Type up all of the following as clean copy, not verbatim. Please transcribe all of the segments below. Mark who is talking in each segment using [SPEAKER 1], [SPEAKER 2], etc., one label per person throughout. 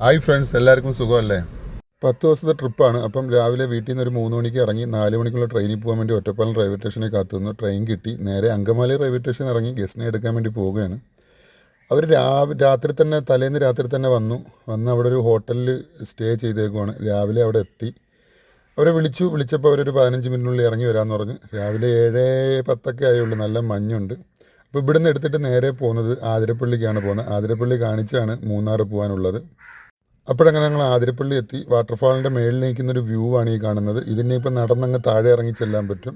[SPEAKER 1] Hi friends, എല്ലാവർക്കും സുഖമല്ലേ? 10 ദിവസത്തെ ട്രിപ്പാണ്. അപ്പം രാവിലെ വീട്ടിൽ നിന്ന് ഒരു 3 മണിക്ക് ഇറങ്ങി 4 മണിക്കുള്ള ട്രെയിനിൽ പോകാൻ വേണ്ടി ഒറ്റപ്പാലം റെയിൽവേ സ്റ്റേഷനിൽ കാത്തുനിന്നു. ട്രെയിൻ കിട്ടി. നേരെ അങ്കമാലി റെയിൽവേ സ്റ്റേഷൻ ഇറങ്ങി ഗസ്റ്റിനെ എടുക്കാൻ വേണ്ടി പോവുകയാണ്. അവർ രാത്രി തന്നെ, തലേന്ന് രാത്രി തന്നെ വന്ന് അവിടെ ഒരു ഹോട്ടലിൽ സ്റ്റേ ചെയ്തേക്കുവാണ്. രാവിലെ അവിടെ എത്തി. അവരെ വിളിച്ചപ്പോൾ അവരൊരു 15 മിനിറ്റിനുള്ളിൽ ഇറങ്ങി വരാമെന്ന് പറഞ്ഞ്. രാവിലെ 7:10 ആയുള്ളൂ. നല്ല മഞ്ഞുണ്ട്. അപ്പോൾ ഇവിടുന്ന് എടുത്തിട്ട് നേരെ പോകുന്നത് ആതിരപ്പള്ളിക്കാണ് പോകുന്നത്. ആതിരപ്പള്ളി കാണിച്ചാണ് മൂന്നാർ പോകാനുള്ളത്. അപ്പോഴങ്ങനെ ഞങ്ങൾ ആതിരപ്പള്ളി എത്തി. വാട്ടർഫാളിൻ്റെ മേളിൽ നിൽക്കുന്നൊരു വ്യൂ ആണ് ഈ കാണുന്നത്. ഇതിനെ ഇപ്പം നടന്നങ്ങ് താഴെ ഇറങ്ങി ചെല്ലാൻ പറ്റും.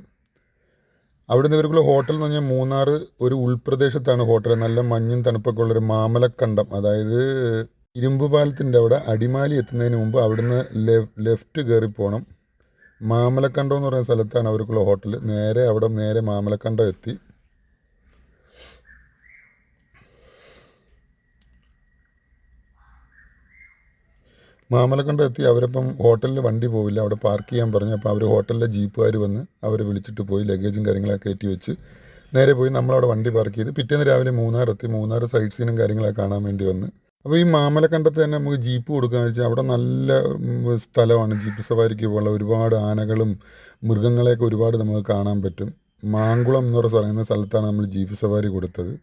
[SPEAKER 1] അവിടുന്ന് ഇവർക്കുള്ള ഹോട്ടൽ എന്ന് പറഞ്ഞാൽ മൂന്നാർ ഒരു ഉൾപ്രദേശത്താണ് ഹോട്ടൽ. നല്ല മഞ്ഞും തണുപ്പൊക്കെ ഉള്ളൊരു മാമലക്കണ്ടം, അതായത് ഇരുമ്പ് പാലത്തിൻ്റെ അവിടെ അടിമാലി എത്തുന്നതിന് മുമ്പ് അവിടുന്ന് ലെഫ്റ്റ് കയറി പോകണം. മാമലക്കണ്ടം എന്ന് പറയുന്ന സ്ഥലത്താണ് അവർക്കുള്ള ഹോട്ടൽ. നേരെ മാമലക്കണ്ടം എത്തി. മാമലക്കണ്ടം എത്തി. അവരിപ്പം ഹോട്ടലിൽ വണ്ടി പോവില്ല, അവിടെ പാർക്ക് ചെയ്യാൻ പറഞ്ഞു. അപ്പോൾ അവർ ഹോട്ടലിലെ ജീപ്പുകാർ വന്ന് അവരെ വിളിച്ചിട്ട് പോയി. ലഗേജും കാര്യങ്ങളൊക്കെ കയറ്റി വെച്ച് നേരെ പോയി. നമ്മളവിടെ വണ്ടി പാർക്ക് ചെയ്ത് പിറ്റേന്ന് രാവിലെ മൂന്നാർ എത്തി. മൂന്നാർ സൈറ്റ് സീനും കാര്യങ്ങളൊക്കെ കാണാൻ വേണ്ടി വന്ന്. അപ്പോൾ ഈ മാമലക്കണ്ടത്ത് തന്നെ നമുക്ക് ജീപ്പ് കൊടുക്കാന്ന് വെച്ചാൽ അവിടെ നല്ല സ്ഥലമാണ്. ജീപ്പ് സവാരിക്ക് പോലുള്ള ഒരുപാട് ആനകളും മൃഗങ്ങളെയൊക്കെ ഒരുപാട് നമുക്ക് കാണാൻ പറ്റും. മാങ്കുളം എന്ന് പറയുന്ന സ്ഥലത്താണ് നമ്മൾ ജീപ്പ് സവാരി കൊടുത്തത്.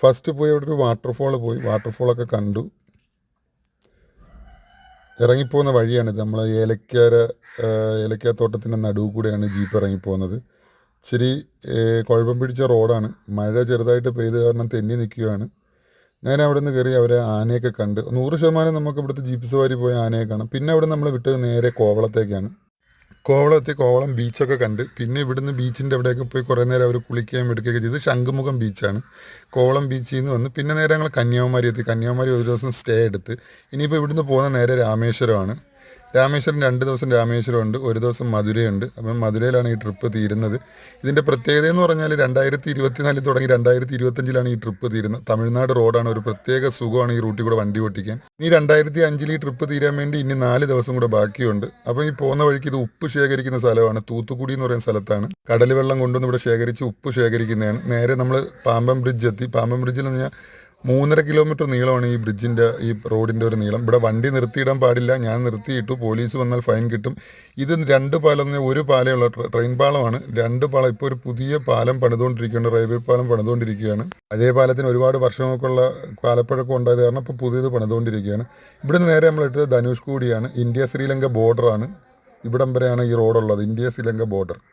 [SPEAKER 1] ഫസ്റ്റ് പോയി അവിടെ ഒരു വാട്ടർഫോൾ വാട്ടർഫോളൊക്കെ കണ്ടു. ഇറങ്ങിപ്പോകുന്ന വഴിയാണിത്. നമ്മൾ ഏലക്കാത്തോട്ടത്തിൻ്റെ നടുവ് കൂടെയാണ് ജീപ്പ് ഇറങ്ങിപ്പോകുന്നത്. ഇച്ചിരി കുഴപ്പം പിടിച്ച റോഡാണ്. മഴ ചെറുതായിട്ട് പെയ്ത് കാരണം തെന്നി നിൽക്കുകയാണ്. നേരെ അവിടെ നിന്ന് കയറി അവരെ ആനയൊക്കെ കണ്ട് 100% നമുക്ക് ഇവിടുത്തെ ജീപ്പ് സവാരി പോയ ആനയെ കാണാം. പിന്നെ അവിടെ നമ്മൾ വിട്ടത് നേരെ കോവളത്തേക്കാണ്. കോവളം ബീച്ചൊക്കെ കണ്ട് പിന്നെ ഇവിടുന്ന് ബീച്ചിൻ്റെ അവിടെയൊക്കെ പോയി കുറേ നേരം അവർ കുളിക്കുകയും എടുക്കുകയൊക്കെ ചെയ്ത്. ശംഖുമുഖം ബീച്ചാണ്. കോവളം ബീച്ചിൽ നിന്ന് വന്ന് പിന്നെ നേരെ ഞങ്ങൾ കന്യാകുമാരി എത്തി. കന്യാകുമാരി ഒരു ദിവസം സ്റ്റേ എടുത്ത് ഇനിയിപ്പോൾ ഇവിടുന്ന് പോകുന്ന നേരെ രാമേശ്വരമാണ്. 2 ദിവസം രാമേശ്വരമുണ്ട്, ഒരു ദിവസം മധുരയുണ്ട്. അപ്പം മധുരയിലാണ് ഈ ട്രിപ്പ് തീരുന്നത്. ഇതിൻ്റെ പ്രത്യേകത എന്ന് പറഞ്ഞാൽ 2024 തുടങ്ങി 2025 ഈ ട്രിപ്പ് തീരുന്നത്. തമിഴ്നാട് റോഡാണ്. ഒരു പ്രത്യേക സുഖമാണ് ഈ റൂട്ടിൽ കൂടെ വണ്ടി ഓട്ടിക്കാൻ. ഈ 2005 ഈ ട്രിപ്പ് തീരാൻ വേണ്ടി ഇനി 4 ദിവസം കൂടെ ബാക്കിയുണ്ട്. അപ്പം ഈ പോകുന്ന വഴിക്ക് ഇത് ഉപ്പ് ശേഖരിക്കുന്ന സ്ഥലമാണ്. തൂത്തുക്കുടി എന്ന് പറയുന്ന സ്ഥലത്താണ്. കടൽ വെള്ളം കൊണ്ടുവന്ന് ഇവിടെ ശേഖരിച്ച് ഉപ്പ് ശേഖരിക്കുന്നതാണ്. നേരെ നമ്മൾ പാമ്പം ബ്രിഡ്ജ് എത്തി. പാമ്പം ബ്രിഡ്ജിൽ എന്ന് പറഞ്ഞാൽ 3.5 കിലോമീറ്റർ നീളമാണ് ഈ റോഡിൻ്റെ ഒരു നീളം. ഇവിടെ വണ്ടി നിർത്തിയിടാൻ പാടില്ല. ഞാൻ നിർത്തിയിട്ടു. പോലീസ് വന്നാൽ ഫൈൻ കിട്ടും. ഇത് 2 പാലം, ഒരു പാലമുള്ള ട്രെയിൻ പാലമാണ്. 2 പാലം. ഇപ്പോൾ ഒരു പുതിയ പാലം പണിതുകൊണ്ടിരിക്കുകയാണ്. റെയിൽവേ പാലം പണിതുകൊണ്ടിരിക്കുകയാണ്. പഴയ പാലത്തിന് ഒരുപാട് വർഷങ്ങൾക്കുള്ള കാലപ്പഴക്കം ഉണ്ടായത് കാരണം ഇപ്പോൾ പുതിയത് പണിതുകൊണ്ടിരിക്കുകയാണ്. ഇവിടുന്ന് നേരെ നമ്മളെടുത്തത് ധനുഷ്കോടിയാണ്. ഇന്ത്യ ശ്രീലങ്ക ബോർഡറാണ്. ഇവിടം വരെയാണ് ഈ റോഡുള്ളത്. India Sri Lanka border.